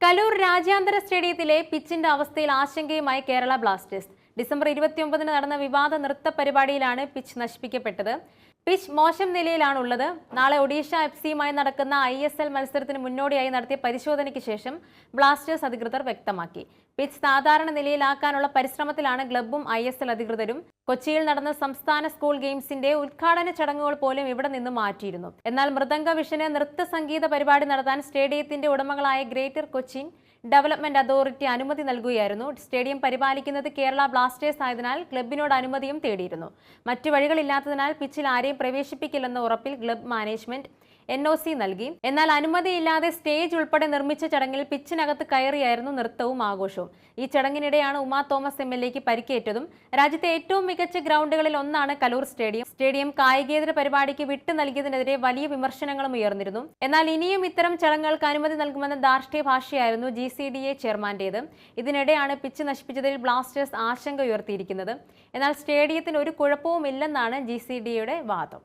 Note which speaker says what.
Speaker 1: കലൂർ രാജ്യാന്തര സ്റ്റേഡിയത്തിലെ പിച്ചിന്റെ അവസ്ഥയിൽ ആശങ്കയുമായി കേരള ബ്ലാസ്റ്റേഴ്സ്. ഡിസംബർ 29 നടന്ന വിവാദ നൃത്ത പരിപാടിയിലാണ് പിച്ച് നശിപ്പിക്കപ്പെട്ടത്. പിച്ച് മോശം നിലയിലാണുള്ളത്. നാളെ ഒഡീഷ എഫ്സിയുമായി നടക്കുന്ന ISL മത്സരത്തിന് മുന്നോടിയായി നടത്തിയ പരിശോധനയ്ക്ക് ശേഷം ബ്ലാസ്റ്റേഴ്സ് അധികൃതർ വ്യക്തമാക്കി. പിച്ച് സാധാരണ നിലയിലാക്കാനുള്ള പരിശ്രമത്തിലാണ് ക്ലബ്ബും ISL അധികൃതരും. കൊച്ചിയിൽ നടന്ന സംസ്ഥാന സ്കൂൾ ഗെയിംസിന്റെ ഉദ്ഘാടന ചടങ്ങുകൾ പോലും ഇവിടെ നിന്ന് മാറ്റിയിരുന്നു. എന്നാൽ മൃദംഗ വിഷന് നൃത്ത സംഗീത പരിപാടി നടത്താൻ സ്റ്റേഡിയത്തിന്റെ ഉടമകളായ ഗ്രേറ്റർ കൊച്ചിൻ ഡെവലപ്മെന്റ് അതോറിറ്റി അനുമതി നൽകുകയായിരുന്നു. സ്റ്റേഡിയം പരിപാലിക്കുന്നത് കേരള ബ്ലാസ്റ്റേഴ്സ് ആയതിനാൽ ക്ലബിനോട് അനുമതിയും തേടിയിരുന്നു. മറ്റു വഴികളില്ലാത്തതിനാൽ പിച്ചിൽ ആരെയും പ്രവേശിപ്പിക്കില്ലെന്ന ഉറപ്പിൽ ക്ലബ് മാനേജ്മെന്റ് NOC നൽകി. എന്നാൽ അനുമതിയില്ലാതെ സ്റ്റേജ് ഉൾപ്പെടെ നിർമ്മിച്ച ചടങ്ങിൽ പിച്ചിനകത്ത് കയറിയായിരുന്നു നൃത്തവും ആഘോഷവും. ഈ ചടങ്ങിനിടെയാണ് ഉമാ തോമസ് MLAക്ക് പരിക്കേറ്റതും. രാജ്യത്തെ ഏറ്റവും മികച്ച ഗ്രൗണ്ടുകളിൽ ഒന്നാണ് കലൂർ സ്റ്റേഡിയം. സ്റ്റേഡിയം കായികേതര പരിപാടിക്ക് വിട്ടു നൽകിയതിനെതിരെ വലിയ വിമർശനങ്ങളും ഉയർന്നിരുന്നു. എന്നാൽ ഇനിയും ഇത്തരം ചടങ്ങുകൾക്ക് അനുമതി നൽകുമെന്ന ധാർഷ്ട്യ ഭാഷയായിരുന്നു GCDA ചെയർമാന്റേത്. ഇതിനിടെയാണ് പിച്ച് നശിപ്പിച്ചതിൽ ബ്ലാസ്റ്റേഴ്സ് ആശങ്ക ഉയർത്തിയിരിക്കുന്നത്. എന്നാൽ സ്റ്റേഡിയത്തിന് ഒരു കുഴപ്പവുമില്ലെന്നാണ് GCDAയുടെ വാദം.